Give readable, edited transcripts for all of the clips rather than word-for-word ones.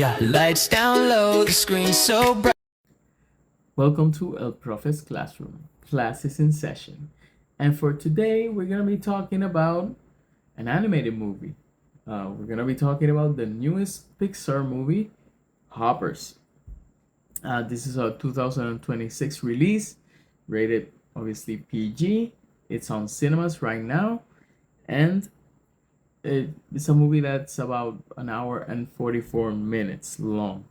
Yeah, lights down low, the screen so bright. Welcome to El Profe's Classroom. Class is in session. And for today, we're going to be talking about an animated movie. We're going to be talking about the newest Pixar movie, Hoppers. This is a 2026 release, rated obviously PG. It's on cinemas right now. And it's a movie that's about an hour and 44 minutes long.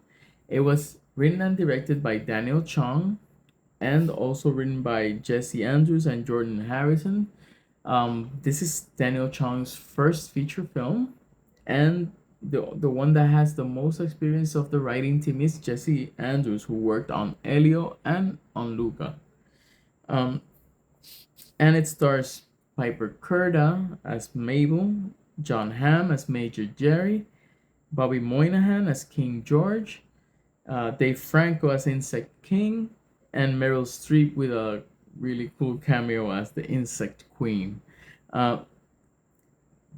It was written and directed by Daniel Chong and also written by Jesse Andrews and Jordan Harrison. This is Daniel Chong's first feature film, and the one that has the most experience of the writing team is Jesse Andrews, who worked on Elio and on Luca. Um, and it stars Piper Curda as Mabel, John Hamm as Major Jerry, Bobby Moynihan as King George, Dave Franco as Insect King, and Meryl Streep with a really cool cameo as the Insect Queen. Uh,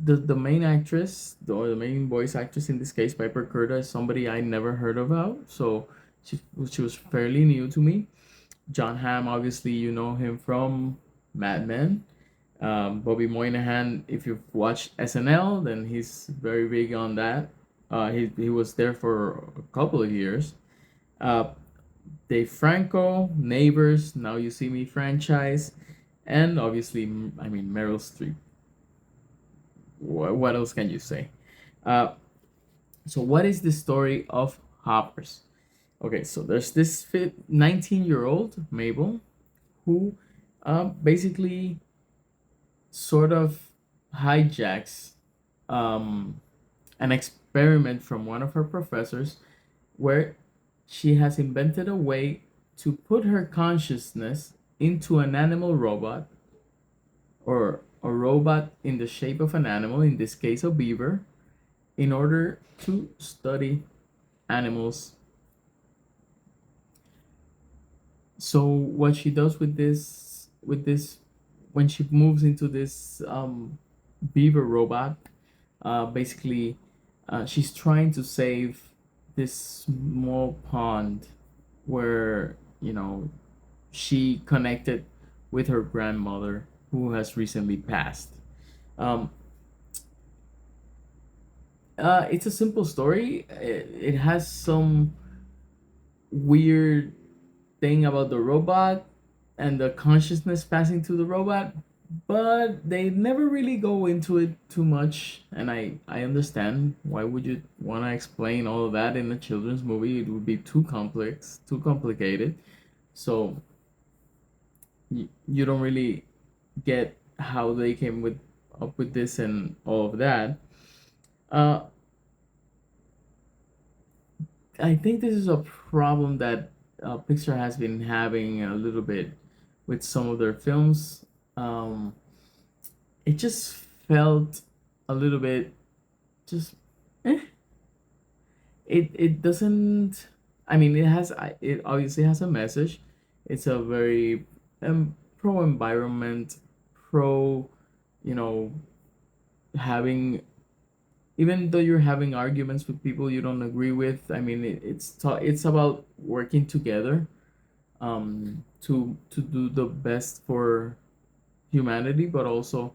the main actress, or the main voice actress in this case, Piper Curda, is somebody I never heard about, so she was fairly new to me. John Hamm, obviously, you know him from Mad Men. Bobby Moynihan, if you've watched SNL, then he's very big on that. He was there for a couple of years. Uh, Dave Franco, Neighbors, Now You See Me franchise, and obviously, I mean, Meryl Streep. What else can you say? Uh, so, what is the story of Hoppers? Okay, so there's this 19-year-old Mabel who basically sort of hijacks um, an experiment from one of her professors where she has invented a way to put her consciousness into an animal robot, or a robot in the shape of an animal, in this case a beaver, in order to study animals. So what she does with this when she moves into this beaver robot, basically she's trying to save this small pond where she connected with her grandmother who has recently passed. um, it's a simple story. It has some weird thing about the robot and the consciousness passing to the robot, but they never really go into it too much. And I understand, why would you want to explain all of that in a children's movie? It would be too complex, too complicated. So you don't really get how they came with up with this and all of that. uh I think this is a problem that Pixar has been having a little bit with some of their films. Um, it just felt a little bit just. Eh. It doesn't. I mean, it obviously has a message. It's a very pro environment, pro, you know, having, even though you're having arguments with people you don't agree with. I mean, it's about working together to do the best for humanity, but also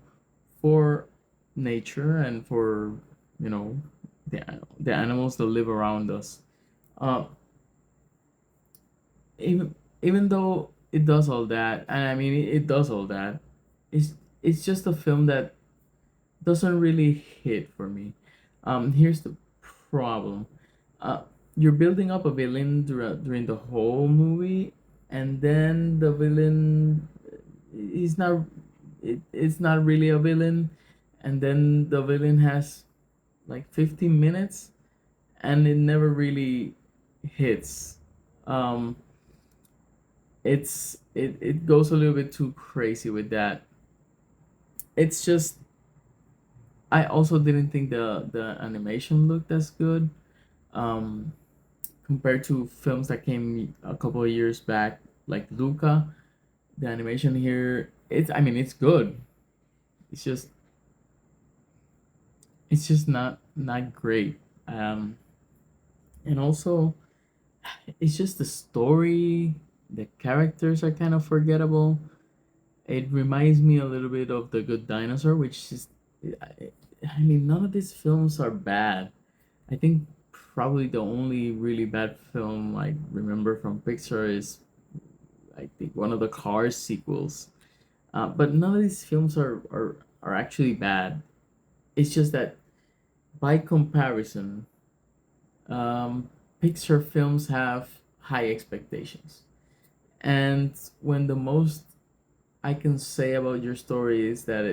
for nature and for, you know, the animals that live around us. uh, even though it does all that, and I mean it does all that, it's just a film that doesn't really hit for me. Here's the problem. Uh, you're building up a villain during the whole movie, and then the villain is not. It's not really a villain, and then the villain has like 15 minutes, and it never really hits. Um, it goes a little bit too crazy with that. It's just, I also didn't think the animation looked as good, um, compared to films that came a couple of years back, like Luca. The animation here, I mean, it's good. It's just not great. Um, And also, it's just the story, the characters are kind of forgettable. It reminds me a little bit of The Good Dinosaur, which is, I mean, none of these films are bad. I think probably the only really bad film I remember from Pixar is, I think, one of the Cars sequels. But none of these films are actually bad. It's just that by comparison, um, Pixar films have high expectations. And when the most I can say about your story is that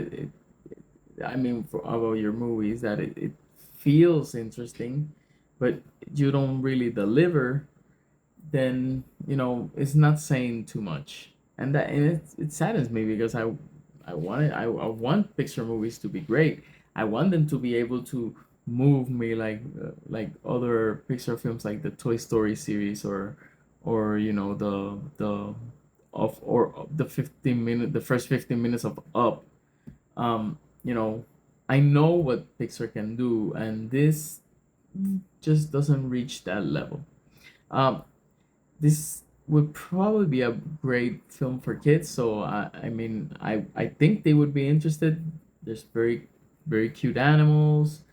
I mean, about your movies, that it feels interesting, but you don't really deliver, then it's not saying too much, and it saddens me because I want Pixar movies to be great. I want them to be able to move me like other Pixar films, like the Toy Story series, or the of or the first 15 minutes of Up. You know, I know what Pixar can do, and this just doesn't reach that level. Um, this would probably be a great film for kids. So I mean, I think they would be interested. There's very cute animals.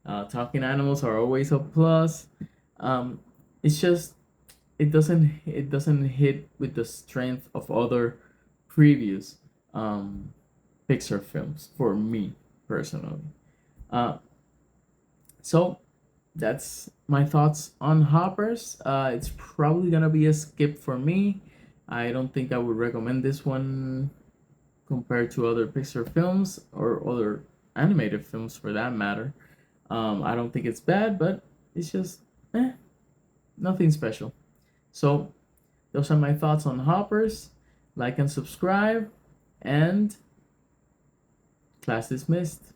Talking animals are always a plus. It's just it doesn't hit with the strength of other previous Pixar films for me personally. Uh, so that's my thoughts on Hoppers. It's probably gonna be a skip for me. I don't think I would recommend this one compared to other Pixar films or other animated films for that matter. I don't think it's bad, but it's just nothing special. So those are my thoughts on Hoppers. Like and subscribe, and class dismissed.